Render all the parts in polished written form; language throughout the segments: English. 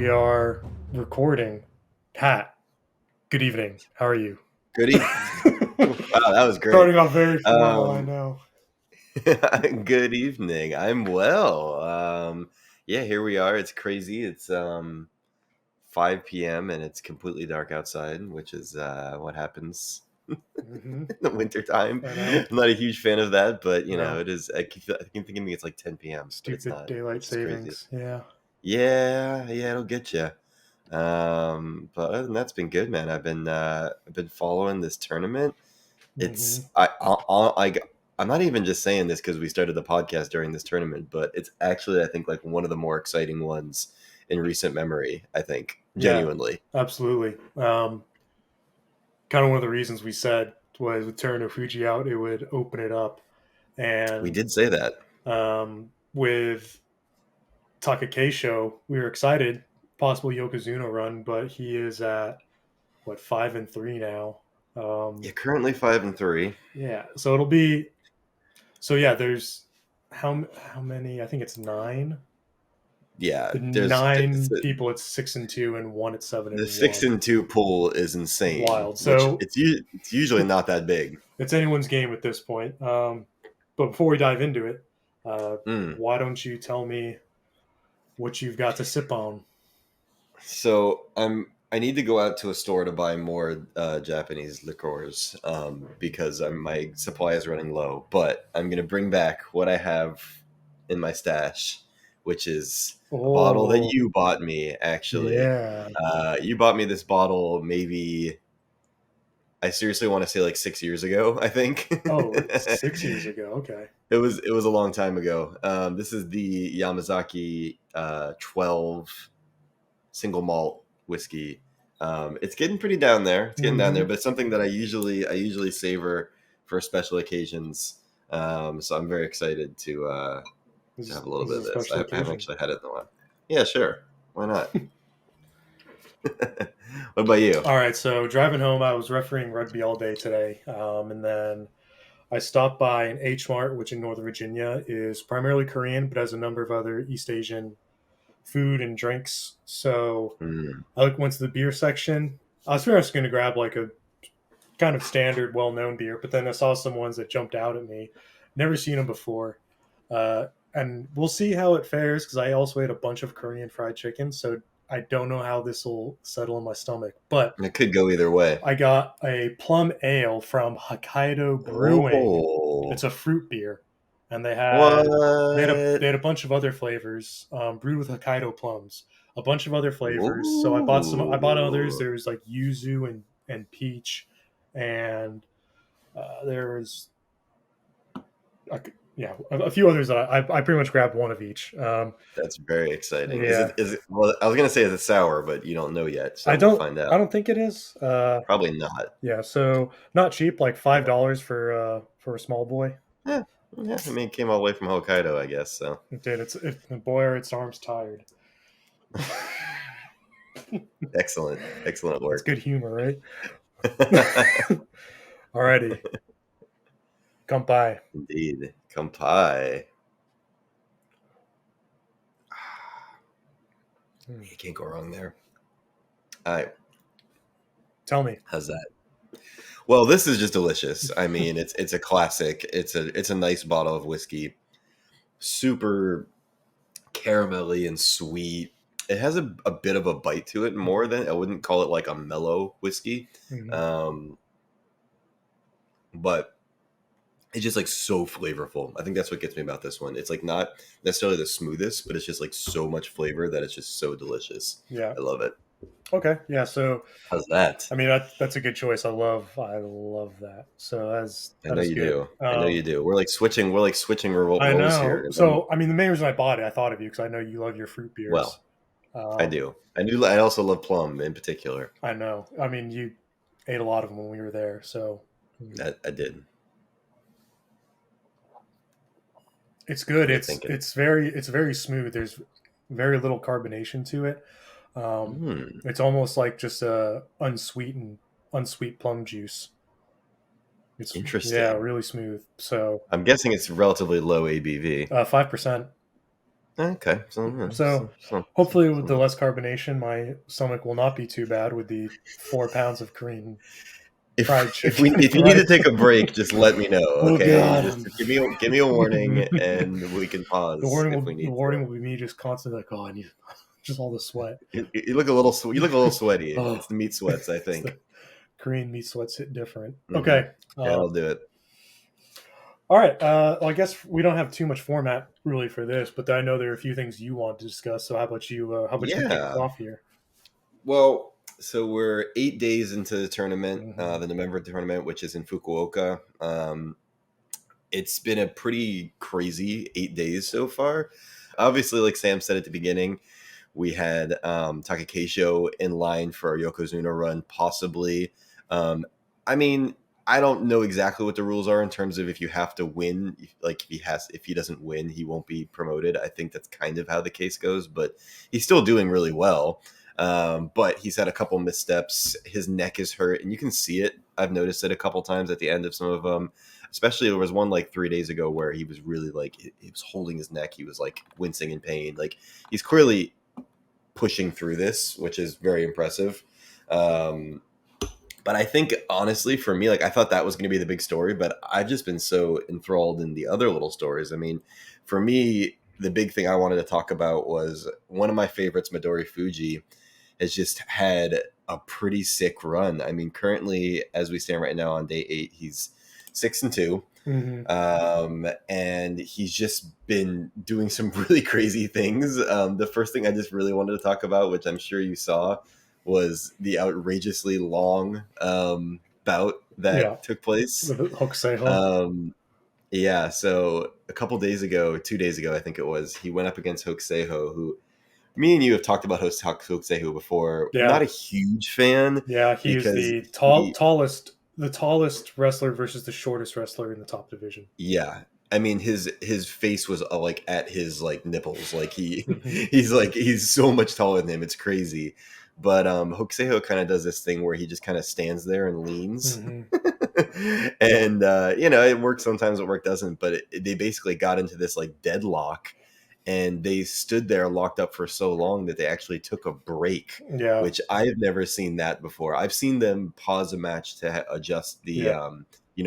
We are recording. Pat, good evening. How are you? Good evening. Wow, that was great. Starting off very formal, I know. Good evening. I'm well. Yeah, here we are. It's crazy. It's 5 p.m. and it's completely dark outside, which is what happens in the wintertime. I know. I'm not a huge fan of that, but you No. know, it is. I keep thinking it's like 10 p.m. but it's Stupid not. daylight Which is crazy. savings. Yeah. Yeah, it'll get you. But other than that, it's been good, man. I've been following this tournament. It's I'm not even just saying this because we started the podcast during this tournament, but it's actually, I think, like one of the more exciting ones in recent memory. I think genuinely. Yeah, absolutely. Kind of one of the reasons we said was with Teruno Fuji out, it would open it up, and We did say that. With Takakeisho, we were excited, possible Yokozuna run, but he is at 5-3 now. Yeah, currently 5-3. Yeah, so it'll be. So yeah, there's how many? I think it's 9. Yeah, The 9 people at 6-2 and 1 at 7-1. The 6-2 pool is insane. Wild. So it's usually not that big. It's anyone's game at this point. But before we dive into it, why don't you tell me what you've got to sip on? So I need to go out to a store to buy more Japanese liqueurs because my supply is running low. But I'm going to bring back what I have in my stash, which is a bottle that you bought me, actually. Yeah. You bought me this bottle maybe, I seriously want to say like 6 years ago, I think. Oh, 6 years ago. Okay. It was a long time ago. This is the Yamazaki 12 single malt whiskey. It's getting pretty down there. It's getting down there, but it's something that I usually savor for special occasions. So I'm very excited to have a little bit of this. I haven't actually had it in a while. Yeah, sure. Why not? What about you? All right. So driving home, I was refereeing rugby all day today, and then I stopped by an H Mart, which in Northern Virginia is primarily Korean, but has a number of other East Asian food and drinks. So I went to the beer section. I was first going to grab like a kind of standard, well-known beer, but then I saw some ones that jumped out at me. Never seen them before. And we'll see how it fares because I also ate a bunch of Korean fried chicken, so I don't know how this will settle in my stomach. But it could go either way. I got a plum ale from Hokkaido Brewing. It's a fruit beer. And they had a bunch of other flavors, brewed with Hokkaido plums. A bunch of other flavors. Ooh. So I bought others. There was like yuzu and peach, and there was a few others that I pretty much grabbed one of each. That's very exciting. Yeah. Is it? Well, I was gonna say it's sour, but you don't know yet. So we'll find out. I don't think it is. Probably not. Yeah. So not cheap, like $5 for a small boy. Yeah. Yeah, I mean, it came all the way from Hokkaido, I guess. So it did. Boy, are its arms tired. Excellent work. It's good humor, right? Alrighty. Kanpai. Indeed. Kanpai. You can't go wrong there. All right. Tell me. How's that? Well, this is just delicious. I mean, it's a classic. It's a nice bottle of whiskey. Super caramelly and sweet. It has a bit of a bite to it, more than I wouldn't call it like a mellow whiskey. But it's just like so flavorful. I think that's what gets me about this one. It's like not necessarily the smoothest, but it's just like so much flavor that it's just so delicious. Yeah. I love it. Okay. Yeah. So how's that? I mean, that's a good choice. I love that. So I know you do. I know you do. We're like switching roles here. So I mean, the main reason I bought it, I thought of you because I know you love your fruit beers. Well, I do. I also love plum in particular. I know. I mean, you ate a lot of them when we were there, so I did. It's good. It's very smooth. There's very little carbonation to it. It's almost like just a unsweet plum juice. It's interesting. Yeah, really smooth. So I'm guessing it's relatively low ABV. 5%. Okay, so yeah, So hopefully with the less carbonation, my stomach will not be too bad with the 4 pounds of Korean fried chicken if you need to rice. take a break, just let me know. Oh Okay, God. just give me a warning, and we can pause if we The need to. warning will be me just constantly like, oh, I need just all the sweat. You look a little you look a little sweaty. It's Oh, the meat sweats, I it's think. the Korean meat sweats hit different. Hmm. Okay. That'll do it. All right. Well, I guess we don't have too much format really for this, but I know there are a few things you want to discuss. So how about you? How about you kick us Yeah. off here? Well, so we're 8 days into the tournament, Mm-hmm. the November tournament, which is in Fukuoka. It's been a pretty crazy 8 days so far. Obviously, like Sam said at the beginning, we had Takakeisho in line for a Yokozuna run, possibly. Um, I mean, I don't know exactly what the rules are in terms of if you have to win. Like if he doesn't win, he won't be promoted. I think that's kind of how the case goes, but he's still doing really well. But he's had a couple missteps. His neck is hurt, and you can see it. I've noticed it a couple times at the end of some of them. Especially there was one like 3 days ago where he was really like he was holding his neck. He was like wincing in pain. Like he's clearly pushing through this, which is very impressive. Um, but I think honestly, for me, like I thought that was going to be the big story, but I've just been so enthralled in the other little stories. I mean, for me, the big thing I wanted to talk about was one of my favorites, Midori Fuji, has just had a pretty sick run. I mean, currently, as we stand right now on day 8, he's 6-2. Mm-hmm. And he's just been doing some really crazy things. The first thing I just really wanted to talk about, which I'm sure you saw, was the outrageously long bout Yeah. that took place. With Hokuseiho. Yeah, so a couple days ago, 2 days ago, I think it was, he went up against Hokuseiho, who me and you have talked about Hokuseiho before. Yeah. Not a huge fan Yeah. He is because the he, tallest wrestler versus the shortest wrestler in the top division. yeah, I mean his face was like at his like nipples. Like Mm-hmm. he's so much taller than him. It's crazy. But Hokuseiho kind of does this thing where he just kind of stands there and leans. Mm-hmm. And it works sometimes, it work doesn't, but they basically got into this like deadlock, and they stood there locked up for so long that they actually took a break, Yeah. which I've never seen that before. I've seen them pause a match to adjust the Yeah.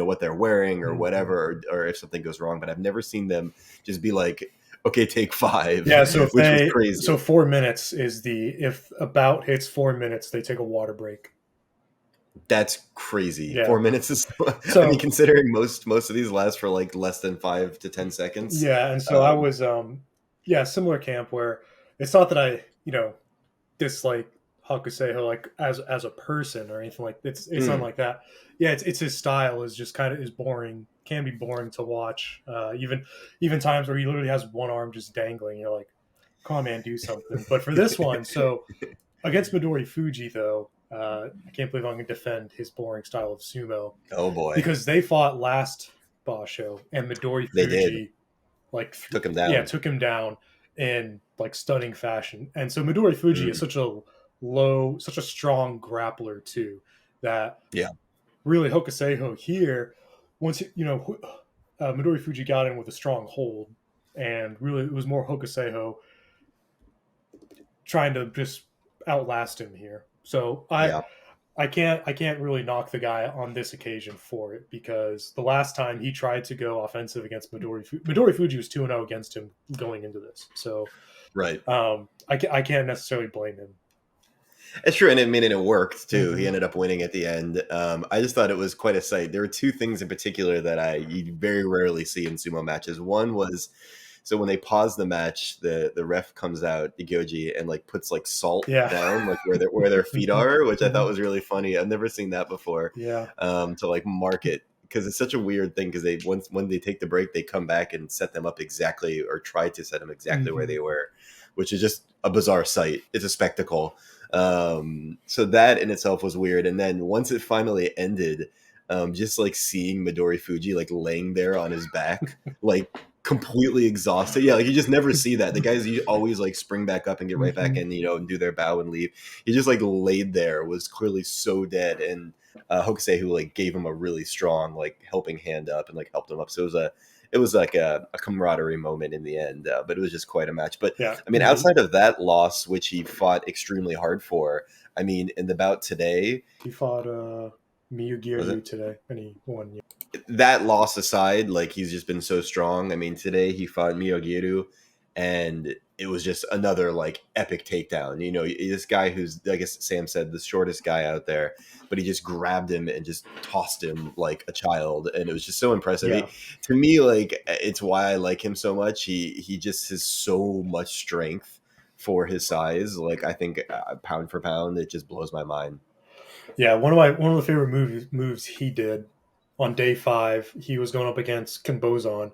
what they're wearing or Mm-hmm. whatever, or if something goes wrong, but I've never seen them just be like, okay, take 5, Yeah. So which was crazy. 4 minutes is if a bout hits 4 minutes, they take a water break. That's crazy. Yeah. 4 minutes is I mean, So considering most of these last for like less than 5 to 10 seconds. yeah, and so I was similar camp where it's not that I dislike Hakuseiho like as a person or anything like it's not mm, like that. Yeah, it's his style is just kind of is boring, can be boring to watch. Even times where he literally has one arm just dangling. You're like, come on, man, do something. But for this one, so against Midori Fuji though, I can't believe I'm going to defend his boring style of sumo oh boy, because they fought last Basho and Midori they did. Fuji like Took him down. took him down in like stunning fashion. And so Midori Fuji is Mm, such a strong grappler too that yeah. really Hokuseiho here once Midori Fuji got in with a strong hold, and really it was more Hokuseiho trying to just outlast him here. So Yeah. I can't really knock the guy on this occasion for it because the last time he tried to go offensive against Midori Fuji was 2-0 against him going into this. So Right. I can't necessarily blame him. It's true, and it worked too. He Mm-hmm. ended up winning at the end. I just thought it was quite a sight. There were two things in particular that you very rarely see in sumo matches. One was, so when they pause the match, the ref comes out, Igyoji, and like puts like salt Yeah. down like where their feet are, which I thought was really funny. I've never seen that before. Yeah. To like mark it, because it's such a weird thing, because they when they take the break, they come back and set them up exactly, or try to set them exactly where Mm-hmm. they were, which is just a bizarre sight. It's a spectacle. So that in itself was weird. And then once it finally ended, just like seeing Midori Fuji like laying there on his back, like completely exhausted. Yeah, like you just never see that. The guys always like spring back up and get right back in, and do their bow and leave. He just like laid there, was clearly so dead. And Hokusei, who like gave him a really strong like helping hand up and like helped him up. So it was like a camaraderie moment in the end, but it was just quite a match. But Yeah. I mean, outside of that loss, which he fought extremely hard for, I mean, in the bout today, He fought was Miyagi-Ryu it today, and he won. Yeah. that loss aside, like he's just been so strong. I mean, today he fought Miyogiru, and it was just another like epic takedown. You know, this guy who's, I guess Sam said, the shortest guy out there, but he just grabbed him and just tossed him like a child, and it was just so impressive. Yeah. To me, like it's why I like him so much. He just has so much strength for his size. Like I think pound for pound, it just blows my mind. Yeah, one of the favorite moves he did on day 5. He was going up against Kinbozan,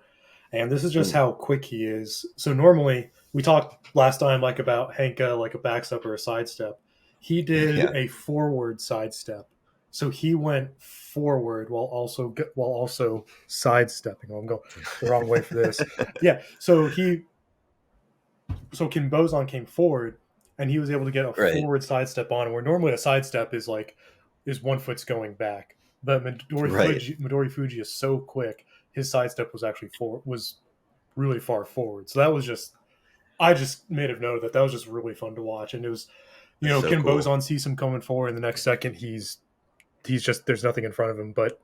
and this is just Mm. how quick he is. So normally we talked last time like about Henka, like a backstep or a sidestep. He did Yeah, a forward sidestep, so he went forward while also sidestepping. Oh, I'm going the wrong way for this. Yeah, so Kinbozan came forward, and he was able to get a right, forward sidestep on, where normally a sidestep is one foot's going back. But right. Midori Fuji is so quick. His sidestep was really far forward. So that was just, I just made a note of that was just really fun to watch. And it was, That's so Ken cool. Bozon sees him coming forward, and the next second he's just, there's nothing in front of him but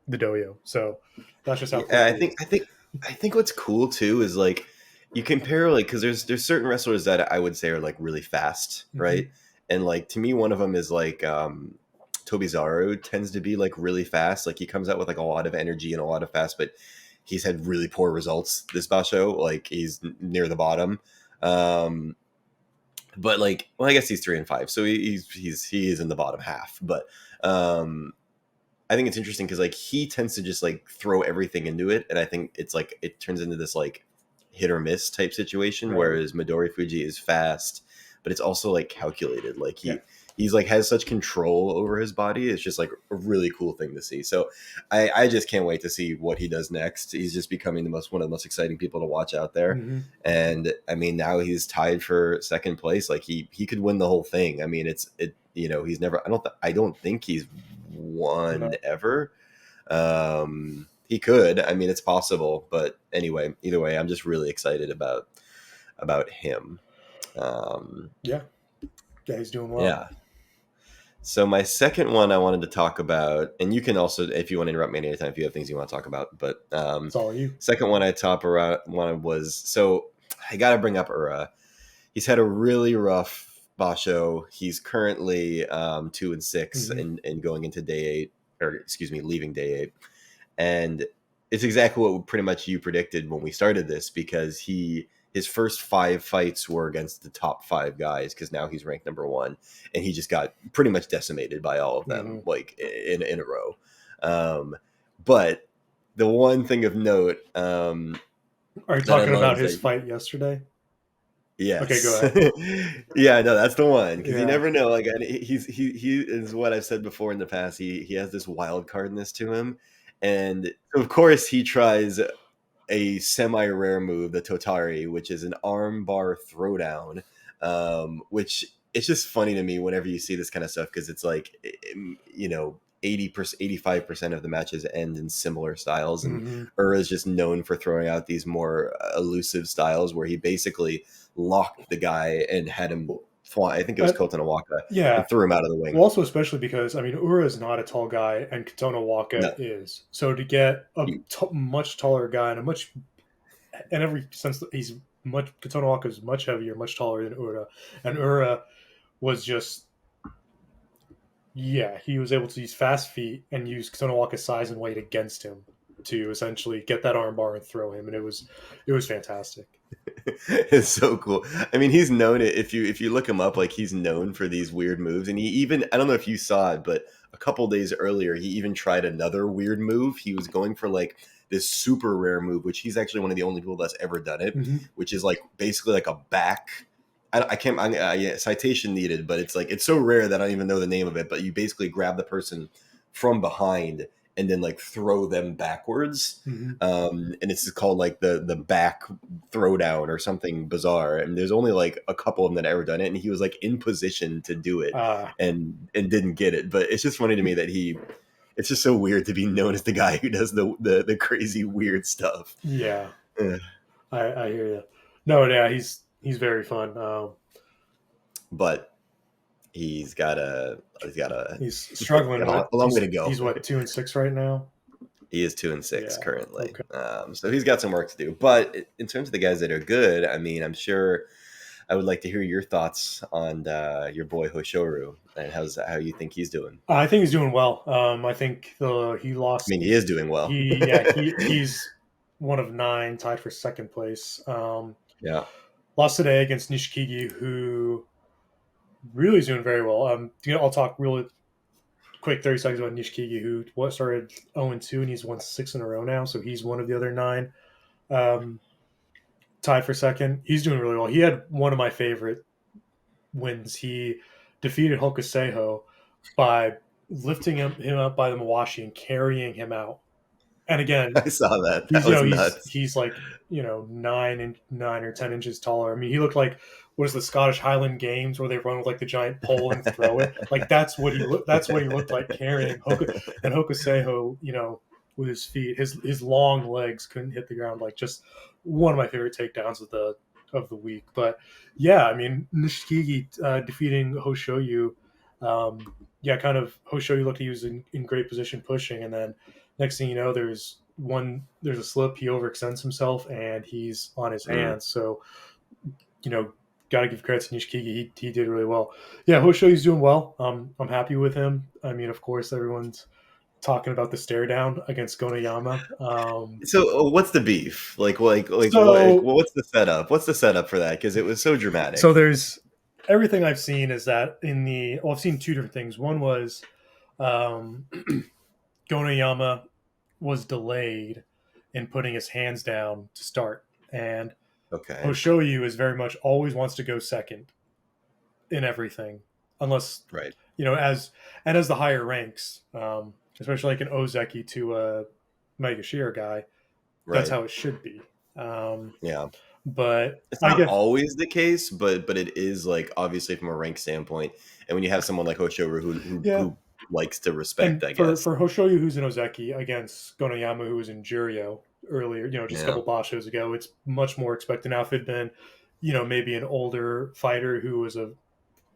the doyo. So that's just how quick Yeah, he is. I think what's cool too is like you compare like because there's certain wrestlers that I would say are like really fast, Mm-hmm. right? And like to me, one of them is like Tobizaru tends to be like really fast. Like he comes out with like a lot of energy and a lot of fast, but he's had really poor results this Basho. Like he's near the bottom. Um, but like, well, I guess he's 3-5, so he is in the bottom half. But um, I think it's interesting because like he tends to just like throw everything into it, and I think it's like it turns into this like hit or miss type situation. Right. Whereas Midori Fuji is fast, but it's also like calculated. Like Yeah. he's like has such control over his body. It's just like a really cool thing to see. So I just can't wait to see what he does next. He's just becoming the most one of the most exciting people to watch out there. Mm-hmm. And I mean now he's tied for second place. Like he could win the whole thing. I mean you know he's never I don't think he's won No. ever. He could. I mean, it's possible. But anyway, either way, I'm just really excited about him. Yeah. Yeah, he's doing well. Yeah. So my second one I wanted to talk about, and you can also, if you want to interrupt me anytime, if you have things you want to talk about. But It's all you. second one I top around one was so I got to bring up Ura. He's had a really rough basho. He's currently 2-6 Mm-hmm. and going into day 8, or excuse me, leaving day 8. And it's exactly what pretty much you predicted when we started this, because his first 5 fights were against the top 5 guys, because now he's ranked number 1, and he just got pretty much decimated by all of them, Mm-hmm. like in a row. But the one thing of note Are you that I talking love about is his that fight yesterday? Okay, go yes, ahead. yeah, no, that's the one, because you Yeah. never know. Like, and he is what I've said before in the past. He has this wild cardness to him, and of course he tries a semi-rare move, the Totari, which is an arm bar throwdown, which it's just funny to me whenever you see this kind of stuff, because it's like, 80%, 85% of the matches end in similar styles, and Mm-hmm. Ura is just known for throwing out these more elusive styles where he basically locked the guy and had him fly. I think it was Uh, Kotonowaka, yeah. and threw him out of the Well, wing. also especially because Ura is not a tall guy, and Katona Waka No, is. So to get a he- much taller guy and in every sense, Katona Waka is much heavier, much taller than Ura, and Ura was just, yeah, he was able to use fast feet and use Katona Waka's size and weight against him to essentially get that armbar and throw him, and it was fantastic. it's so cool. I mean, he's known it. If you look him up, like he's known for these weird moves, and he even, I don't know if you saw it, but a couple days earlier, he even tried another weird move. He was going for like this super rare move, which he's actually one of the only people that's ever done it, Mm-hmm. which is like basically like a back. I can't. Yeah, citation needed, but it's like it's so rare that I don't even know the name of it. But you basically grab the person from behind and then like throw them backwards, Mm-hmm. and it's called like the back throwdown or something bizarre. And there's only like a couple of them that ever done it, and he was like in position to do it Uh, and didn't get it. But it's just funny to me that it's just so weird to be known as the guy who does the crazy weird stuff. Yeah, I hear you. No, yeah, he's very fun. But he's got He's struggling with. a long way to go. He's what, 2-6 right now. He is 2-6 Yeah. currently. Okay. So he's got some work to do. But in terms of the guys that are good, I mean, I'm sure I would like to hear your thoughts on your boy Hoshoru and how you think he's doing. I think he's doing well. I think he lost. I mean, he is doing well. He's one of 9, tied for second place. Yeah. Lost today against Nishikigi, who really is doing very well. I'll talk really quick 30 seconds about Nishikigi, who started 0-2 and he's won 6 in a row now. So he's one of the other 9, tied for second. He's doing really well. He had one of my favorite wins. He defeated Hokuseiho by lifting him up by the Mawashi and carrying him out. And again, I saw that. That was nuts. He's like 9 or 10 inches taller. I mean, he looked like, what is the Scottish Highland Games where they run with like the giant pole and throw it? Like that's what he looked like carrying and Hokuseiho. With his feet, his long legs couldn't hit the ground. Like just one of my favorite takedowns of the week. But yeah, I mean, Nishikigi defeating Hoshoyu. Kind of Hoshoyu looked, he was in great position pushing, and then next thing you know, there's a slip, he overextends himself, and he's on his hands. So, got to give credit to Nishikigi. He did really well. Yeah, Hoshoyu's doing well. I'm happy with him. I mean, of course, everyone's talking about the stare down against Gonayama. So what's the beef? What's the setup? What's the setup for that? Because it was so dramatic. So there's everything I've seen is that I've seen 2 different things. One was Gonayama was delayed in putting his hands down to start, and Hoshoyu is very much always wants to go second in everything, unless as the higher ranks, especially like an Ozeki to a Megashira guy, that's how it should be. But it's not always the case, but it is, like, obviously from a rank standpoint, and when you have someone like Hoshoru who likes to respect, I guess. For Hoshoyu, who's in Ozeki, against Gonayama, who was in Juryo earlier, just a couple Bashos ago, it's much more expected. Now, if it'd been, maybe an older fighter who was a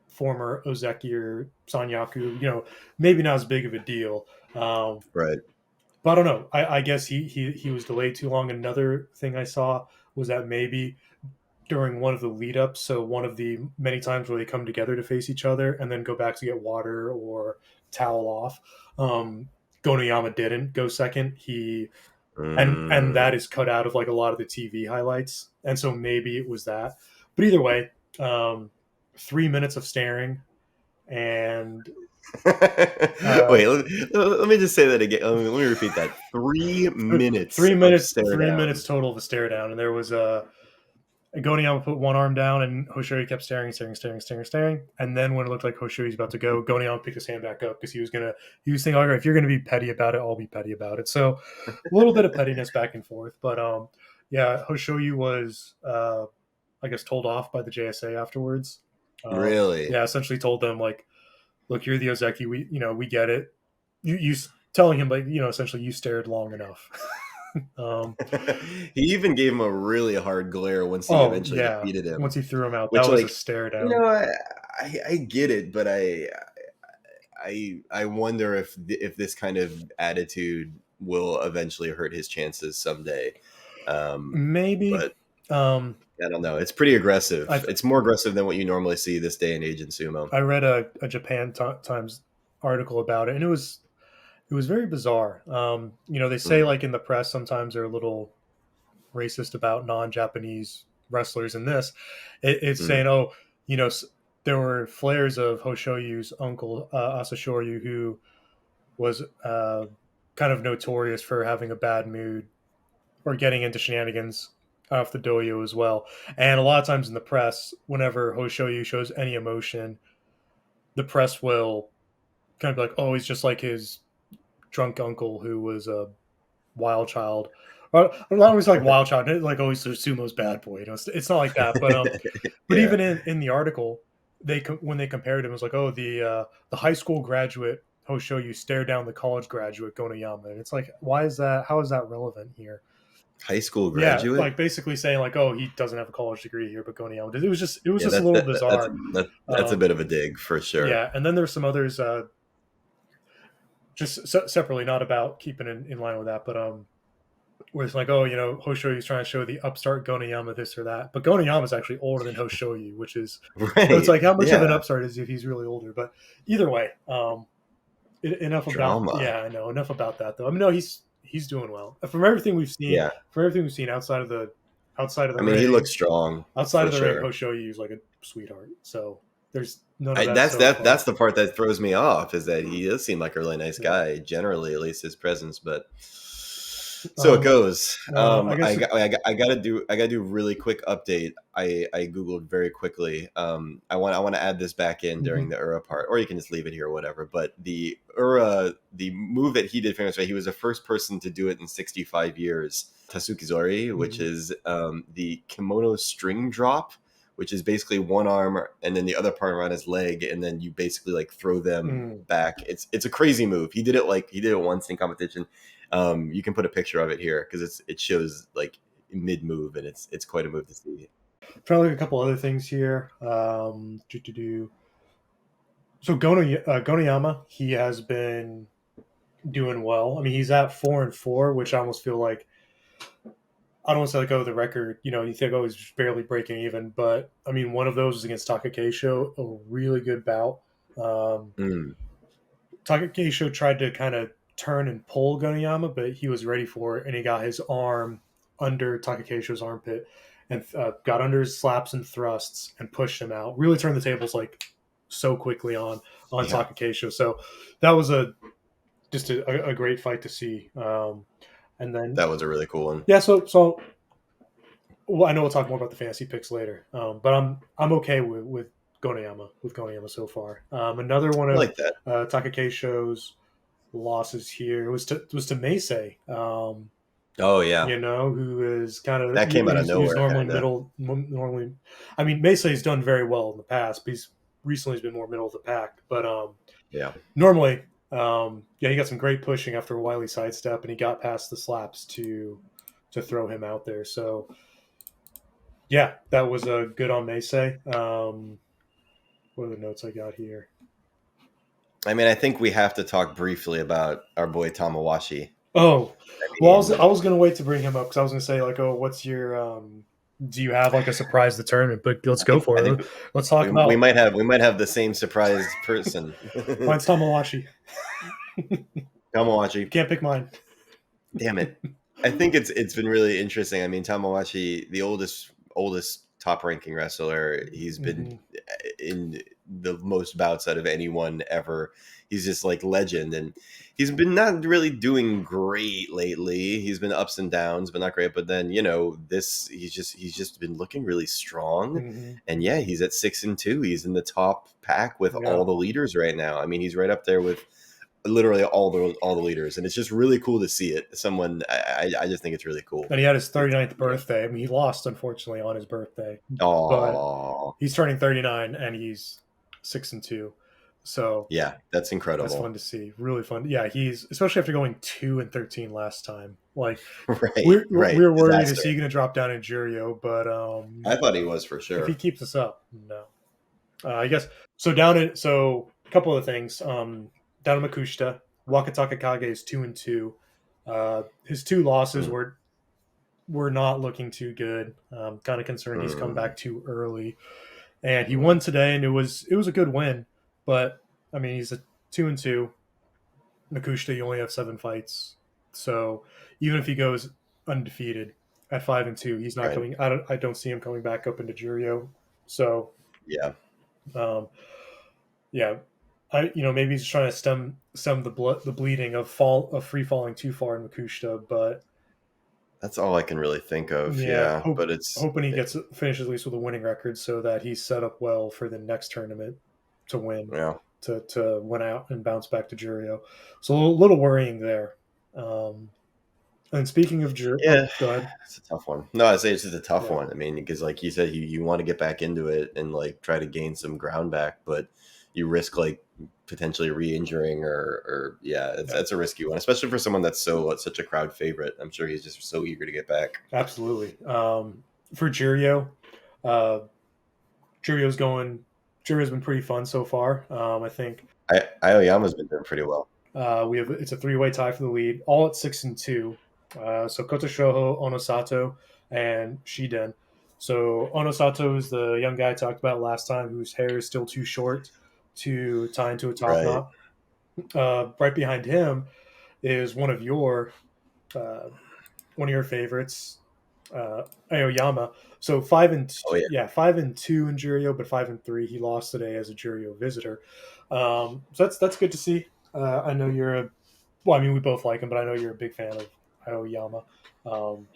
former Ozeki or Sanyaku, maybe not as big of a deal. Right. But I don't know. I guess he was delayed too long. Another thing I saw was that maybe during one of the lead-ups, so one of the many times where they come together to face each other and then go back to get water or towel off, Gonayama didn't go second. And that is cut out of like a lot of the TV highlights, and so maybe it was that. But either way, 3 minutes of staring, and wait, let me just say that again. Let me repeat that. 3 minutes. 3 minutes. 3 minutes total of a stare down, and there was Gonayama put one arm down, and Hoshoyu kept staring. And then when it looked like Hoshoyu's about to go, Gonayama picked his hand back up because he was thinking, all right, if you're gonna be petty about it, I'll be petty about it. So a little bit of pettiness back and forth. But Hoshoyu was I guess told off by the JSA afterwards. Really? Yeah, essentially told them, like, look, you're the Ozeki, we get it. You telling him, like, essentially you stared long enough. He even gave him a really hard glare once he eventually defeated him. Once he threw him out, that was a stare down. I get it, but I wonder if this kind of attitude will eventually hurt his chances someday. Maybe, but I don't know. It's pretty aggressive. It's more aggressive than what you normally see this day and age in sumo. I read a Japan Times article about it, and it was very bizarre. They say like in the press sometimes they're a little racist about non-Japanese wrestlers. In this, it's saying, there were flares of Hoshoyu's uncle Asashoryu, who was kind of notorious for having a bad mood or getting into shenanigans off the dojo as well. And a lot of times in the press, whenever Hoshoyu shows any emotion, the press will kind of be like, oh, he's just like his drunk uncle who was a wild child. Not always like wild child, like always sumo's bad boy. It's not like that. But even in the article, when they compared him, it was like, oh, the high school graduate Hoshoyu stare down the college graduate Gonayama. And it's like, why is that? How is that relevant here? High school Yeah, graduate. like basically saying like, oh, he doesn't have a college degree here, but Gonayama did. It was Yeah, just a little bizarre. that's a bit of a dig for sure. Yeah, and then there's some others, just separately, not about keeping in line with that, but where it's like, oh, Hoshoyu's trying to show the upstart Gonayama this or that, but Gonayama is actually older than Hoshoyu, which is, so it's Right. like, how much of an Yeah. upstart is he if he's really older? But either way, enough about, Drama. yeah, I know, enough about that though. I mean, no, he's doing well from everything we've seen. Yeah. From everything we've seen outside of the I mean, he ring, looks strong outside for of the ring, sure. Hoshoyu is like a sweetheart. So there's none of that. That's the part that throws me off, is that he does seem like a really nice guy, generally, at least his presence. But so it goes. I guess I gotta do a really quick update. I googled very quickly. I want to add this back in during the Ura part, or you can just leave it here, or whatever. But the Ura, the move that he did famous, right? He was the first person to do it in 65 years. Tasukizori, which is the kimono string drop, which is basically one arm and then the other part around his leg, and then you basically like throw them back. It's a crazy move. He did it once in competition. You can put a picture of it here because it shows like mid move, and it's quite a move to see. trying to look at a couple other things here. So Gonayama, he has been doing well. I mean, he's at 4-4, which I almost feel like, I don't want to say like, oh, the record, you think, oh, he's barely breaking even, but I mean, one of those was against Takakeisho, a really good bout. Takakeisho tried to kind of turn and pull Gonayama, but he was ready for it, and he got his arm under Takakeisho's armpit and got under his slaps and thrusts and pushed him out. Really turned the tables like so quickly on Takakeisho. So that was just a great fight to see. And then that was a really cool one. Yeah, so well, I know we'll talk more about the fantasy picks later, but I'm okay with Gonayama so far. Another one of like that. Takakeisho's losses here was to Meisei. Oh yeah, who is kind of that came out of nowhere. Who's normally middle. Normally, I mean, Meisei's done very well in the past, but he's recently been more middle of the pack. But normally, he got some great pushing after a wily sidestep, and he got past the slaps to throw him out there. So, yeah, that was good on Meisei. What are the notes I got here? I mean, I think we have to talk briefly about our boy Tamawashi. Oh, well, I was going to wait to bring him up because I was going to say, like, oh, what's your do you have like a surprise the tournament? But let's go for it. Let's talk about. We might have the same surprise person. Mine's Tamawashi. Tamawashi. You can't pick mine. Damn it! I think it's been really interesting. I mean, Tamawashi, the oldest top ranking wrestler, he's been in the most bouts out of anyone ever. He's just like legend, and he's been not really doing great lately. He's been ups and downs, but not great. But then he's just been looking really strong, and yeah, he's at 6-2. He's in the top pack with all the leaders right now. I mean, he's right up there with literally all the leaders, and it's just really cool to see it. I just think it's really cool. And he had his 39th birthday. I mean, he lost unfortunately on his birthday. But he's turning 39 and he's 6-2. So yeah, that's incredible. That's fun to see. Really fun. Yeah, he's especially after going 2-13 last time. Like right, we were worried, is he going to drop down in Juryo? But I thought he was for sure. If he keeps this up, no. I guess so. A couple of things. Down in Makushita, Wakataka Kage is 2-2. His two losses were not looking too good. Kind of concerned he's come back too early, and he won today, and it was a good win. But I mean, he's a 2-2. Makushita, you only have 7 fights, so even if he goes undefeated at 5-2, he's not coming. I don't see him coming back up into Juryo. So yeah. Maybe he's trying to stem the bleeding of free falling too far in Makushita, but that's all I can really think of. But it's hoping he finishes at least with a winning record so that he's set up well for the next tournament to win. Yeah. To win out and bounce back to Juryo. So a little worrying there. And speaking of Juryo, go ahead. It's a tough one. No, I say it's just a tough one. I mean, because like you said, you want to get back into it and like try to gain some ground back, but you risk like potentially re-injuring or that's a risky one, especially for someone that's such a crowd favorite. I'm sure he's just so eager to get back. Absolutely. For Jirio, uh, Jirio's going. Jirio's been pretty fun so far. I think Aoyama's been doing pretty well. it's a three-way tie for the lead, all at 6-2. So Kota Shoho, Onosato, and Shiden. So Onosato is the young guy I talked about last time, whose hair is still too short to tie into a top Right. knot. Right behind him is uh, one of your favorites, Aoyama. So Oh yeah. 5-2 in Jirio, but 5-3. He lost today as a Jirio visitor. So that's good to see. I know you're a well. I mean, we both like him, but I know you're a big fan of Aoyama.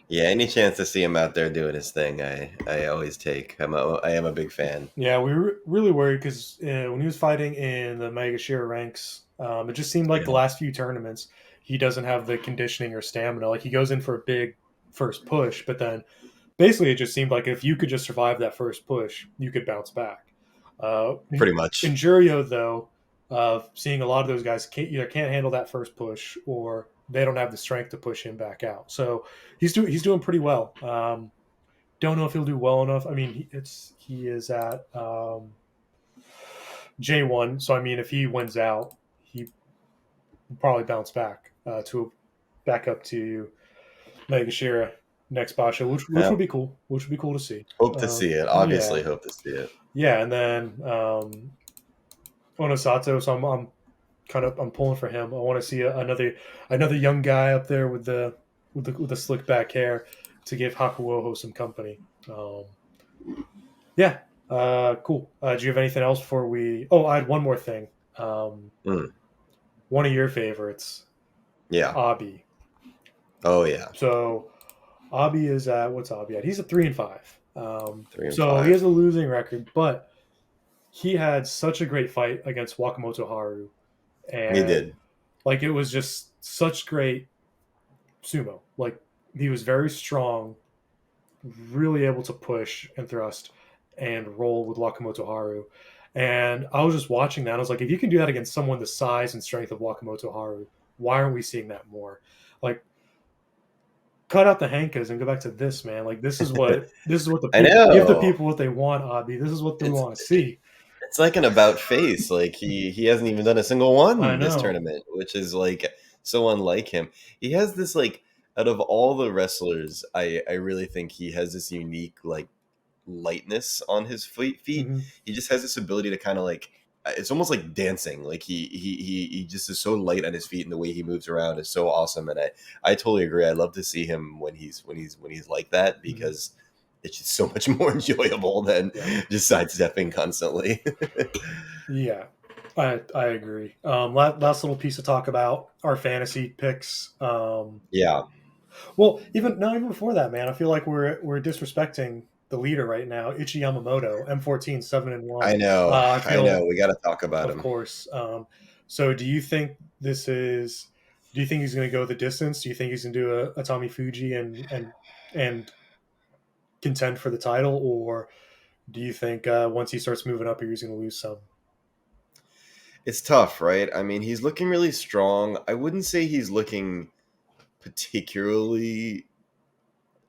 Yeah, any chance to see him out there doing his thing, I always take. I am a big fan. Yeah, we were really worried because when he was fighting in the Megashira ranks, it just seemed like the Yeah. last few tournaments he doesn't have the conditioning or stamina. Like he goes in for a big first push, but then basically it just seemed like if you could just survive that first push, you could bounce back. Pretty In much. Jurio, though, seeing a lot of those guys either can't handle that first push or they don't have the strength to push him back out. So he's doing pretty well. Don't know if he'll do well enough. I mean, he is at J1, so I mean, if he wins out, he will probably bounce back back up to Megashira next Basha, which Yeah. would be cool. Which would be cool to see. Hope to see it. Yeah, Obviously, hope to see it. yeah, and then Onosato. So I'm pulling for him. I want to see another young guy up there with the slick back hair to give Hakuoho some company. Yeah, cool. Do you have anything else before we? Oh, I had one more thing. Mm. One of your favorites, Yeah. Abi. Oh yeah. So Abi is at what's Abi at? He's at 3-5. So he 3-5. has a losing record, but he had such a great fight against Wakamoto Haru, He and did. like it was just such great sumo. Like he was very strong, really able to push and thrust and roll with Wakamoto Haru. And I was just watching that. I was like, if you can do that against someone the size and strength of Wakamoto Haru, why aren't we seeing that more? Like, cut out the hankas and go back to this, man. Like, this is what the I people give the know. people what they want, Abi. This is what they It's want to see. it's like an about face. Like he hasn't even done a single I one this know. tournament, which is like so unlike him. He has this like out of all the wrestlers, I really think he has this unique like lightness on his feet. Mm-hmm. He just has this ability to kind of like it's almost like dancing. Like he just is so light on his feet, and the way he moves around is so awesome. And I totally agree. I love to see him when he's like that because it's just so much more enjoyable than just sidestepping constantly. Yeah, I agree. Last little piece to talk about our fantasy picks. Yeah, Well, even before that, man, I feel like we're disrespecting the leader right now, Ichi Yamamoto, M14 7-1. I know. I I know. feel, We got to talk about of him. course. So, do you think this is? Do you think he's going to go the distance? Do you think he's going to do a Tommy Fuji and contend for the title, or do you think once he starts moving up, he's going to lose some? It's tough, right? I mean, he's looking really strong. I wouldn't say he's looking particularly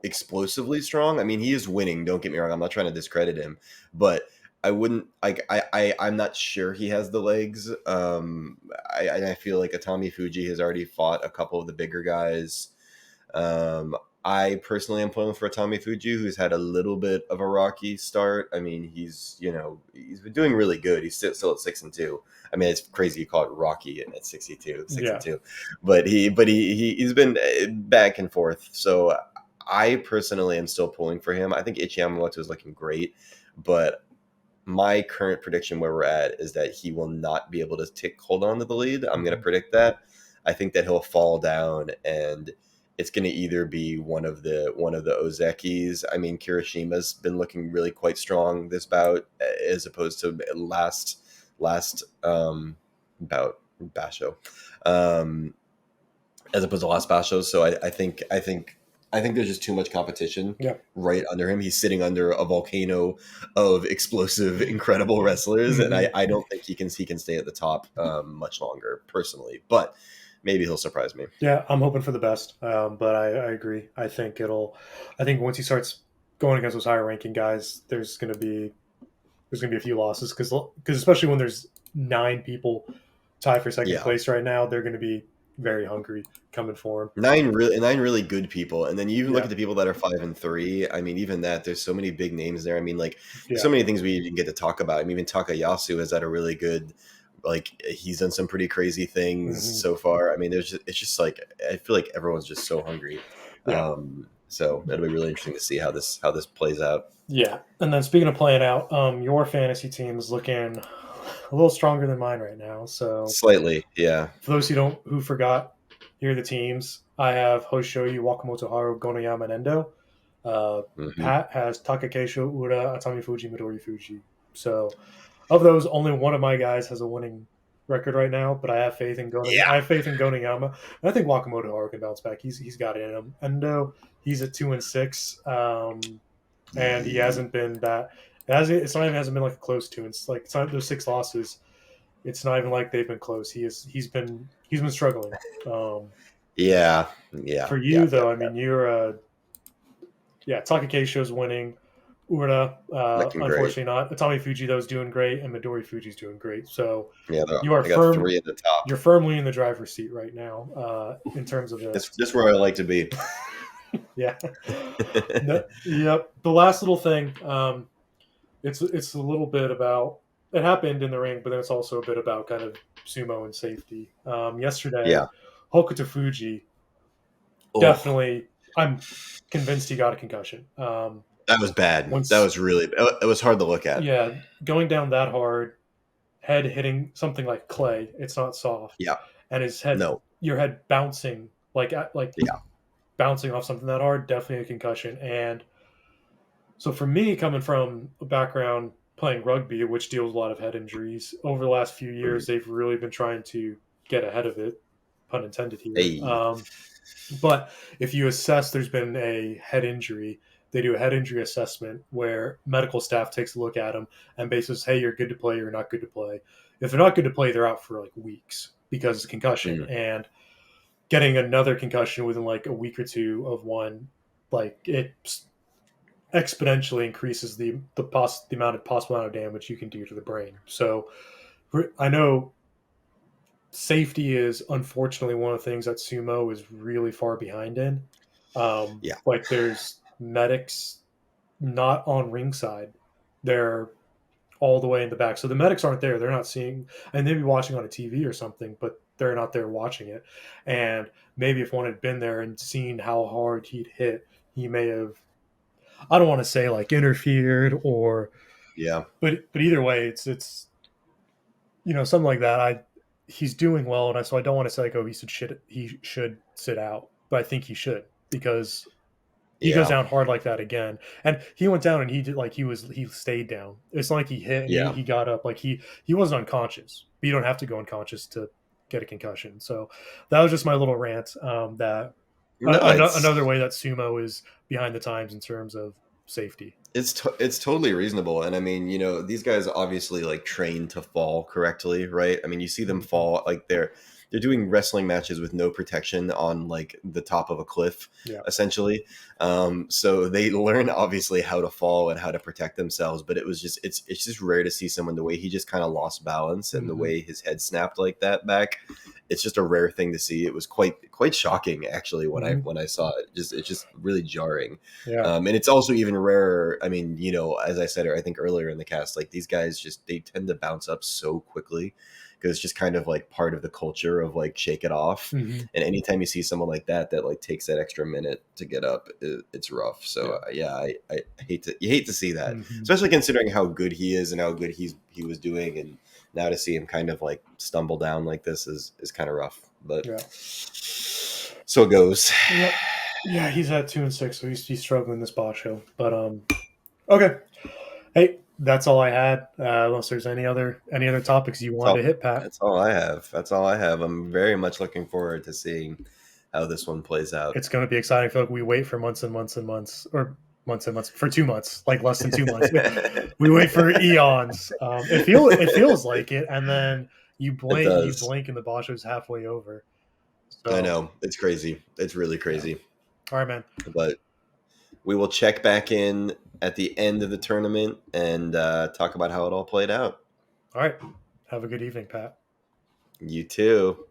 explosively strong. I mean, he is winning. Don't get me wrong. I'm not trying to discredit him, but I wouldn't like. I'm not sure he has the legs. I feel like Atami Fuji has already fought a couple of the bigger guys. I personally am pulling for Atami Fuji, who's had a little bit of a rocky start. I mean, he's been doing really good. He's still at 6-2. I mean, it's crazy you call it rocky at 62, 6-2, but he's been back and forth. So I personally am still pulling for him. I think Ichi Yamamoto is looking great, but my current prediction where we're at is that he will not be able to hold on to the lead. I'm going to predict that. I think that he'll fall down, and it's going to either be one of the Ozekis. I mean, Kirishima's been looking really quite strong this bout, as opposed to last bout Basho, as opposed to last Basho. So I think I think there's just too much competition Yeah. right under him. He's sitting under a volcano of explosive, incredible wrestlers, and I don't think he can stay at the top much longer, personally. But maybe he'll surprise me. Yeah, I'm hoping for the best, but I agree. I think once he starts going against those higher ranking guys, there's gonna be a few losses because especially when there's 9 people tied for second place right now, they're going to be very hungry coming for him. 9 really good people, and then you even look at the people that are 5 and 3. I mean, even that, there's so many big names there. I mean, like so many things we didn't get to talk about. I mean, even Takayasu has had a really good, like he's done some pretty crazy things so far. I mean, it's just like I feel like everyone's just so hungry. Yeah. So it'll be really interesting to see how this plays out. Yeah, and then speaking of playing out, your fantasy team is looking a little stronger than mine right now. So slightly, yeah. For those who forgot, here are the teams. I have Hoshoyu, Wakamoto Haru, Gonayama, and Endo. Pat has Takakeisho, Ura, Atami Fuji, Midori Fuji. So of those, only one of my guys has a winning record right now, but I have faith in Gonayama. And I think Wakamoto Haru can bounce back. He's got it in him. Endo, he's at 2-6. And he hasn't been that. It's not even hasn't been like a close to. It's like it's not those 6 losses. It's not even like they've been close. He's been struggling. Yeah. For you though, I mean, you're Takakeisho's winning. Ura, unfortunately not. Atami Fuji though is doing great, and Midori Fuji's doing great. So you are 3 at the top. You're firmly in the driver's seat right now. In terms of this. That's where I like to be. Yeah. Yep. The last little thing, it's a little bit about it happened in the ring, but then it's also a bit about kind of sumo and safety. Yesterday, Hokuto Fuji definitely. I'm convinced he got a concussion. That was bad. It was hard to look at. Yeah, going down that hard, head hitting something like clay. It's not soft. Yeah, and his head, your head bouncing bouncing off something that hard, definitely a concussion. And so for me, coming from a background playing rugby, which deals with a lot of head injuries, over the last few years, they've really been trying to get ahead of it, pun intended here. Hey. But if you assess there's been a head injury, they do a head injury assessment where medical staff takes a look at them and basically says, hey, you're good to play, you're not good to play. If they're not good to play, they're out for like weeks because it's a concussion. And getting another concussion within like a week or two of one, like it exponentially increases the possible amount of damage you can do to the brain. So I know safety is unfortunately one of the things that sumo is really far behind in. Like there's medics not on ringside. They're all the way in the back. So the medics aren't there. They're not seeing, and they'd be watching on a TV or something, but they're not there watching it. And maybe if one had been there and seen how hard he'd hit, he may have, I don't want to say like interfered or, but either way, it's something like that. He's doing well, and so I don't want to say like, oh, he should sit out, but I think he should because he goes down hard like that again, and he went down and he did he stayed down. It's not like he hit, and he got up, like he wasn't unconscious. But you don't have to go unconscious to get a concussion. So that was just my little rant. Another way that sumo is behind the times in terms of safety. It's totally reasonable, and I mean, these guys obviously like train to fall correctly, right? I mean, you see them fall like they're doing wrestling matches with no protection on like the top of a cliff, essentially. So they learn obviously how to fall and how to protect themselves, but it's just rare to see someone the way he just kind of lost balance and the way his head snapped like that back. It's just a rare thing to see. It was quite shocking actually when I saw it. It's just really jarring. And it's also even rarer. I mean, as I said, I think earlier in the cast, like these guys they tend to bounce up so quickly because it's just kind of like part of the culture of like shake it off. And anytime you see someone like that like takes that extra minute to get up, it's rough. So I hate to see that, especially considering how good he is and how good he was doing, and now to see him kind of like stumble down like this is kind of rough. But so it goes. Yeah, he's at 2-6, so he's struggling this Basho. But okay, hey, that's all I had. Unless there's any other topics you wanted to hit, Pat. That's all I have. I'm very much looking forward to seeing how this one plays out. It's going to be exciting. I feel like we wait for months and months and months, or months and months for 2 months, like less than 2 months. We wait for eons. It feels like it, and then you blink, and the Basho's halfway over. So, I know, it's crazy. It's really crazy. Yeah. All right, man. But we will check back in at the end of the tournament and talk about how it all played out. All right. Have a good evening, Pat. You too.